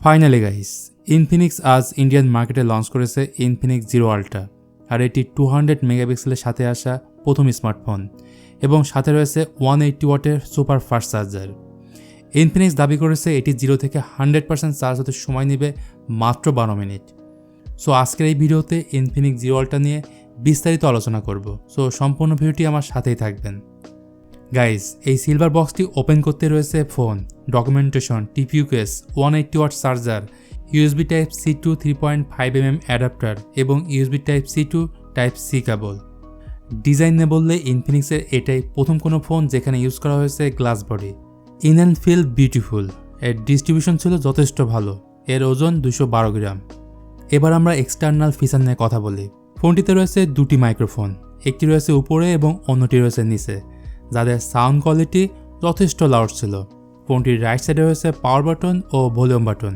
Finally guys, Infinix আজ Indian মার্কেটে launch করেছে ইনফিনিক্স জিরো আল্ট্রা। আর এটি 200 মেগাপিক্সেলের সাথে আসা প্রথম স্মার্টফোন এবং সাথে রয়েছে 180 ওয়াটের সুপার ফাস্ট চার্জার। ইনফিনিক্স দাবি করেছে এটি 0 থেকে 100% চার্জ হতে সময় নেবে মাত্র 12 মিনিট। সো আজকের এই ভিডিওতে ইনফিনিক্স জিরো আল্ট্রা নিয়ে বিস্তারিত আলোচনা করব। সো সম্পূর্ণ ভিডিওটি আমার সাথেই থাকবেন। গাইজ, এই সিলভার বক্সটি ওপেন করতে রয়েছে phone, documentation, TPU case, 180 watt charger, USB type C to 3.5mm adapter এবং USB type C to type C cable. Design নিয়ে বললে ইনফিনিক্সের এটাই প্রথম কোনো ফোন যেখানে ইউজ করা হয়েছে glass body. In and feel beautiful. এর ডিস্ট্রিবিউশন ছিল যথেষ্ট ভালো। এর ওজন 212 গ্রাম। এবার আমরা এক্সটার্নাল ফিচার নিয়ে কথা বলি। ফোনটিতে রয়েছে দুটি মাইক্রোফোন, একটি রয়েছে উপরে এবং অন্যটি রয়েছে নিচে, যাদের সাউন্ড কোয়ালিটি যথেষ্ট লাউড ছিল। ফোনটির রাইট সাইডে রয়েছে পাওয়ার বাটন ও ভলিউম বাটন।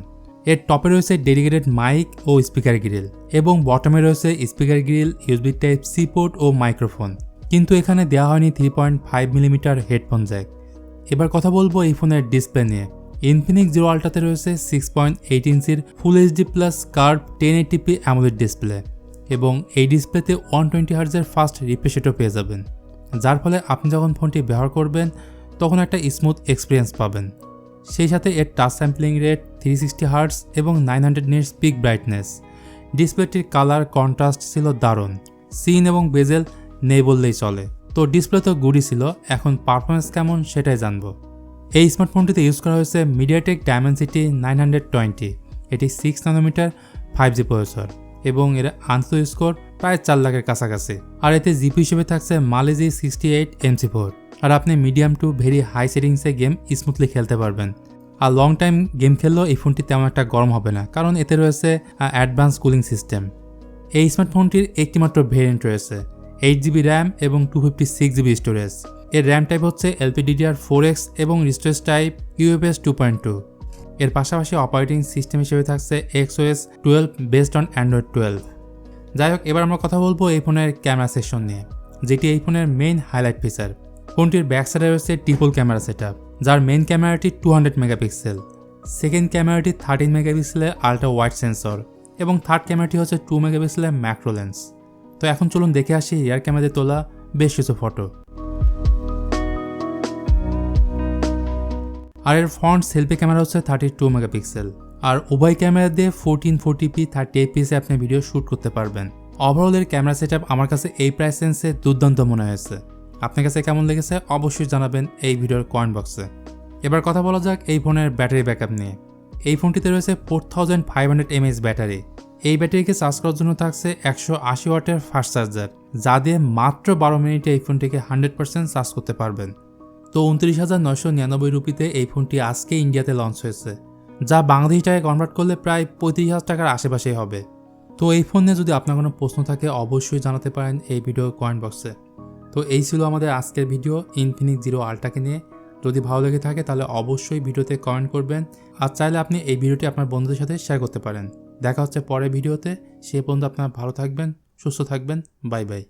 এর টপে রয়েছে ডেডিকেটেড মাইক ও স্পিকার গ্রিল এবং বটমে রয়েছে speaker grill, USB type C port ও মাইক্রোফোন। কিন্তু এখানে দেওয়া হয়নি 3.5mm হেডফোন জ্যাক। এবার কথা বলবো এই ফোনের ডিসপ্লে নিয়ে। ইনফিনিক্স জিরো আল্ট্রাতে রয়েছে 6.8 ইঞ্চির full HD plus curve 1080p AMOLED display এবং এই ডিসপ্লেতে 120 হার্টজের ফাস্ট রিফ্রেশ রেটও পেয়ে যাবেন, যার ফলে আপনি যখন ফোনটি ব্যবহার করবেন তখন একটা স্মুথ এক্সপিরিয়েন্স পাবেন। সেই সাথে এর টাচ স্যাম্পলিং রেট 360 হার্টজ এবং 900 নিটস পিক ব্রাইটনেস। ডিসপ্লেটির কালার কন্ট্রাস্ট ছিল দারুণ। সিন এবং বেজেল নেই বললেই চলে। তো ডিসপ্লে তো গুডই ছিল, এখন পারফরমেন্স কেমন সেটাই জানবো। এই স্মার্টফোনটিতে ইউজ করা হয়েছে মিডিয়াটেক ডায়মেনসিটি 920। এটি 6 ন্যানোমিটার 5G প্রসেসর এবং এর আনসো স্কোর প্রায় 4 লাখের কাছাকাছি। আর এতে জিপি হিসেবে থাকছে মালেজি 68MC4। আর আপনি মিডিয়াম টু ভেরি হাই সেটিংসে গেম স্মুথলি খেলতে পারবেন। আর লং টাইম গেম খেললেও এই ফোনটি তেমন একটা গরম হবে না, কারণ এতে রয়েছে অ্যাডভান্স কুলিং সিস্টেম। এই স্মার্টফোনটির একটিমাত্র ভেরিয়েন্ট রয়েছে, 8GB র্যাম এবং 256GB স্টোরেজ। এর র্যাম টাইপ হচ্ছে LPDDR4X এবং স্টোরেজ টাইপ UFS 2.2। এর পাশাপাশি অপারেটিং সিস্টেম হিসেবে থাকছে XOS 12 বেসড অন অ্যান্ড্রয়েড 12। যাই হোক, এবার আমরা কথা বলবো এই ফোনের ক্যামেরা সেকশন নিয়ে, যেটি এই ফোনের মেইন হাইলাইট ফিচার। ফোনটির ব্যাক সাইডে রয়েছে ট্রিপল ক্যামেরা সেটআপ, যার মেইন ক্যামেরাটি 200 মেগাপিক্সেল, সেকেন্ড ক্যামেরাটি 13 মেগাপিক্সেলের আল্ট্রা ওয়াইড সেন্সর এবং থার্ড ক্যামেরাটি হচ্ছে 2 মেগাপিক্সেলের ম্যাক্রো লেন্স। তো এখন চলুন দেখে আসি রিয়ার ক্যামেরাতে তোলা বেশ কিছু ফটো। আর এর ফ্রন্ট সেলফি ক্যামেরা হচ্ছে 32 মেগাপিক্সেল। আর উভয় ক্যামেরা দিয়ে 1440p 30fps আপনি ভিডিও শ্যুট করতে পারবেন। ওভারঅল এর ক্যামেরা সেটআপ আমার কাছে এই প্রাইস রেঞ্জে দুর্দান্ত মনে হয়েছে। আপনার কাছে কেমন লেগেছে অবশ্যই জানাবেন এই ভিডিওর কমেন্ট বক্সে। এবার কথা বলা যাক এই ফোনের ব্যাটারি ব্যাকআপ নিয়ে। এই ফোনটিতে রয়েছে 4500 mAh ব্যাটারি। এই ব্যাটারিকে চার্জ করার জন্য থাকছে 180 ওয়াটের ফাস্ট চার্জার, যা দিয়ে মাত্র 12 মিনিটে এই ফোনটিকে 100% চার্জ করতে পারবেন। তো 29,999 রুপিতে এই ফোনটি আজকে ইন্ডিয়াতে লঞ্চ হয়েছে, যা বাংলাদেশি টাকায় কনভার্ট করলে প্রায় 35,000 টাকার আশেপাশেই হবে। তো এই ফোন নিয়ে যদি আপনার কোনো প্রশ্ন থাকে অবশ্যই জানাতে পারেন এই ভিডিওর কমেন্ট বক্সে। তো এই ছিল আমাদের আজকের ভিডিও ইনফিনিক্স জিরো আল্ট্রাকে নিয়ে। যদি ভালো লেগে থাকে তাহলে অবশ্যই ভিডিওতে কমেন্ট করবেন, আর চাইলে আপনি এই ভিডিওটি আপনার বন্ধুদের সাথে শেয়ার করতে পারেন। দেখা হচ্ছে পরের ভিডিওতে। সে পর্যন্ত আপনারা ভালো থাকবেন, সুস্থ থাকবেন। Bye bye.